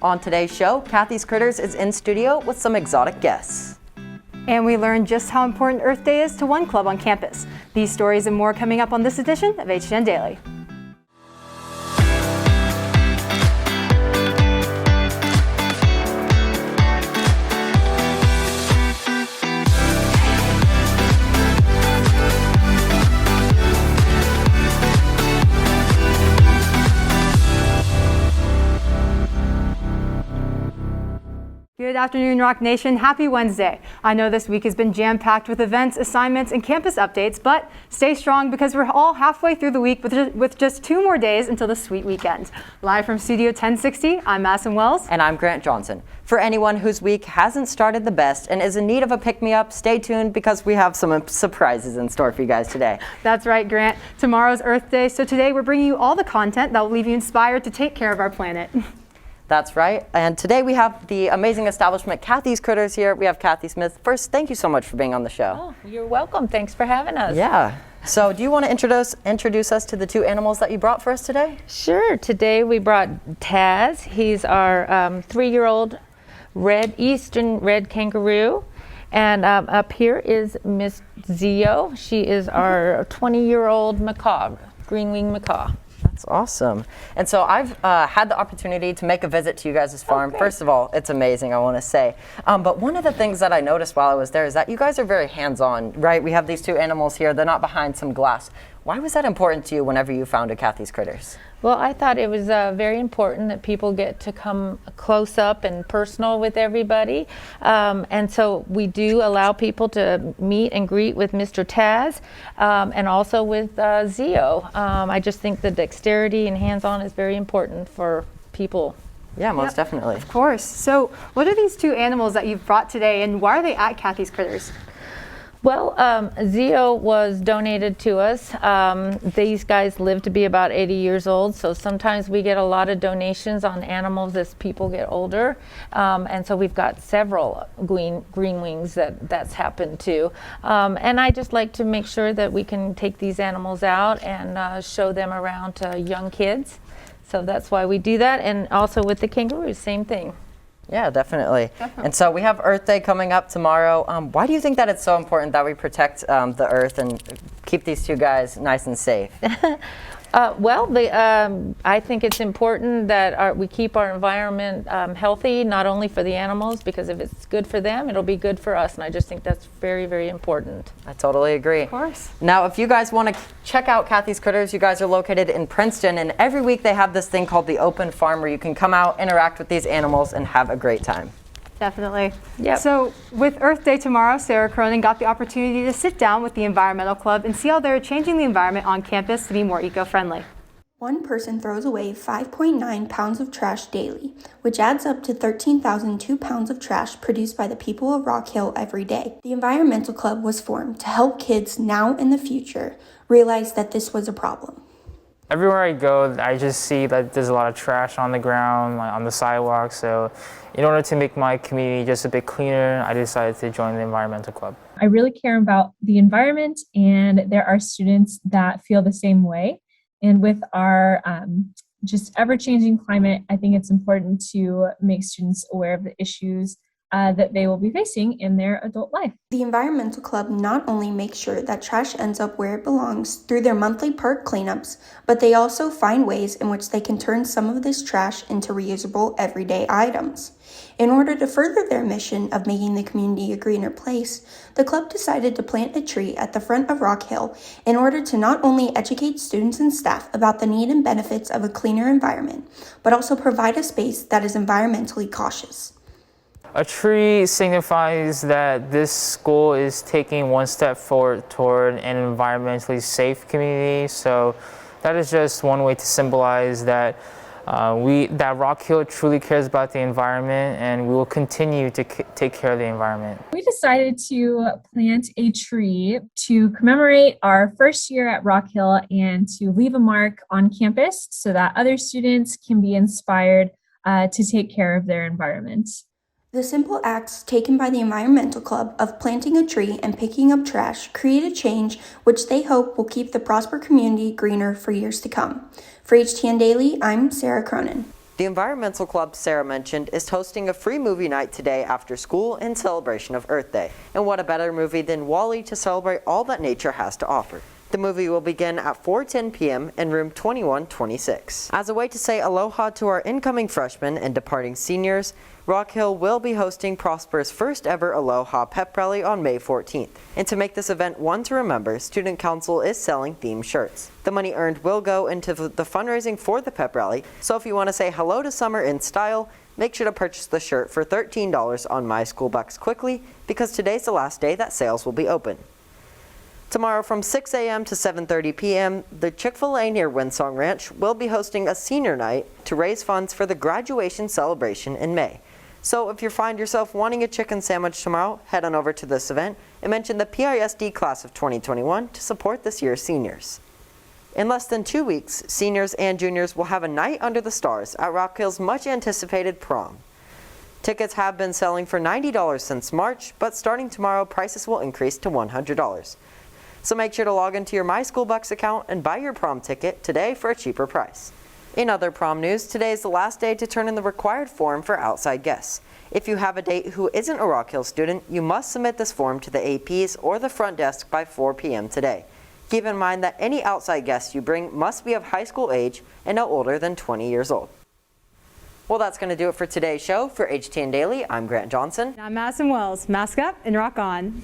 On today's show, Cathy's Critters is in studio with some exotic guests. And we learned just how important Earth Day is to one club on campus. These stories and more coming up on this edition of HTN Daily. Good afternoon, Rock Nation. Happy Wednesday. I know this week has been jam-packed with events, assignments, and campus updates, but stay strong because we're all halfway through the week with just 2 more days until the sweet weekend. Live from Studio 1060, I'm Madison Wells. And I'm Grant Johnson. For anyone whose week hasn't started the best and is in need of a pick-me-up, stay tuned because we have some surprises in store for you guys today. That's right, Grant. Tomorrow's Earth Day, so today we're bringing you all the content that will leave you inspired to take care of our planet. That's right. And today we have the amazing establishment Cathy's Critters here. We have Cathy Smith. First, thank you so much for being on the show. Oh, you're welcome. Thanks for having us. Yeah. So do you want to introduce us to the 2 animals that you brought for us today? Sure. Today we brought Taz. He's our 3-year-old eastern red kangaroo. And up here is Miss Zio. She is our 20-year-old macaw, green-winged macaw. That's awesome. And so I've had the opportunity to make a visit to you guys' farm. First of all, it's amazing, I want to say. But one of the things that I noticed while I was there is that you guys are very hands-on, right? We have these 2 animals here. They're not behind some glass. Why was that important to you whenever you founded Cathy's Critters? Well, I thought it was very important that people get to come close up and personal with everybody. And so we do allow people to meet and greet with Mr. Taz and also with Zio. I just think the dexterity and hands-on is very important for people. Yeah, most definitely. Of course. So what are these 2 animals that you've brought today and why are they at Cathy's Critters? Well, Zio was donated to us. These guys live to be about 80 years old, so sometimes we get a lot of donations on animals as people get older. And so we've got several green wings that's happened to. And I just like to make sure that we can take these animals out and show them around to young kids. So that's why we do that. And also with the kangaroos, same thing. Yeah, definitely. And so we have Earth Day coming up tomorrow. Why do you think that it's so important that we protect the Earth and keep these 2 guys nice and safe? I think it's important that we keep our environment healthy, not only for the animals, because if it's good for them, it'll be good for us. And I just think that's very, very important. I totally agree. Of course. Now, if you guys want to check out Cathy's Critters, you guys are located in Princeton. And every week they have this thing called the Open Farm where you can come out, interact with these animals, and have a great time. Definitely. Yep. So with Earth Day tomorrow, Sarah Cronin got the opportunity to sit down with the Environmental Club and see how they're changing the environment on campus to be more eco-friendly. One person throws away 5.9 pounds of trash daily, which adds up to 13,002 pounds of trash produced by the people of Rock Hill every day. The Environmental Club was formed to help kids now and the future realize that this was a problem. Everywhere I go, I just see that there's a lot of trash on the ground, like on the sidewalk. So in order to make my community just a bit cleaner, I decided to join the Environmental Club. I really care about the environment, and there are students that feel the same way. And with our just ever-changing climate, I think it's important to make students aware of the issues that they will be facing in their adult life. The Environmental Club not only makes sure that trash ends up where it belongs through their monthly park cleanups, but they also find ways in which they can turn some of this trash into reusable everyday items. In order to further their mission of making the community a greener place, the club decided to plant a tree at the front of Rock Hill in order to not only educate students and staff about the need and benefits of a cleaner environment, but also provide a space that is environmentally cautious. A tree signifies that this school is taking one step forward toward an environmentally safe community. So that is just one way to symbolize that that Rock Hill truly cares about the environment, and we will continue to take care of the environment. We decided to plant a tree to commemorate our first year at Rock Hill and to leave a mark on campus so that other students can be inspired to take care of their environment. The simple acts taken by the Environmental Club of planting a tree and picking up trash create a change which they hope will keep the Prosper community greener for years to come. For HTN Daily, I'm Sarah Cronin. The environmental club Sarah mentioned is hosting a free movie night today after school in celebration of Earth Day. And what a better movie than WALL-E to celebrate all that nature has to offer. The movie will begin at 4:10 p.m. in room 2126. As a way to say aloha to our incoming freshmen and departing seniors, Rock Hill will be hosting Prosper's first ever Aloha Pep Rally on May 14th. And to make this event one to remember, Student Council is selling themed shirts. The money earned will go into the fundraising for the Pep Rally, so if you want to say hello to summer in style, make sure to purchase the shirt for $13 on My School Bucks quickly, because today's the last day that sales will be open. Tomorrow from 6 a.m. to 7:30 p.m., the Chick-fil-A near Windsong Ranch will be hosting a senior night to raise funds for the graduation celebration in May. So if you find yourself wanting a chicken sandwich tomorrow, head on over to this event and mention the PISD class of 2021 to support this year's seniors. In less than 2 weeks, seniors and juniors will have a night under the stars at Rock Hill's much anticipated prom. Tickets have been selling for $90 since March, but starting tomorrow, prices will increase to $100. So make sure to log into your My School Bucks account and buy your prom ticket today for a cheaper price. In other prom news, today is the last day to turn in the required form for outside guests. If you have a date who isn't a Rock Hill student, you must submit this form to the APs or the front desk by 4 p.m. today. Keep in mind that any outside guests you bring must be of high school age and no older than 20 years old. Well, that's going to do it for today's show. For HTN Daily, I'm Grant Johnson. I'm Madison Wells. Mask up and rock on.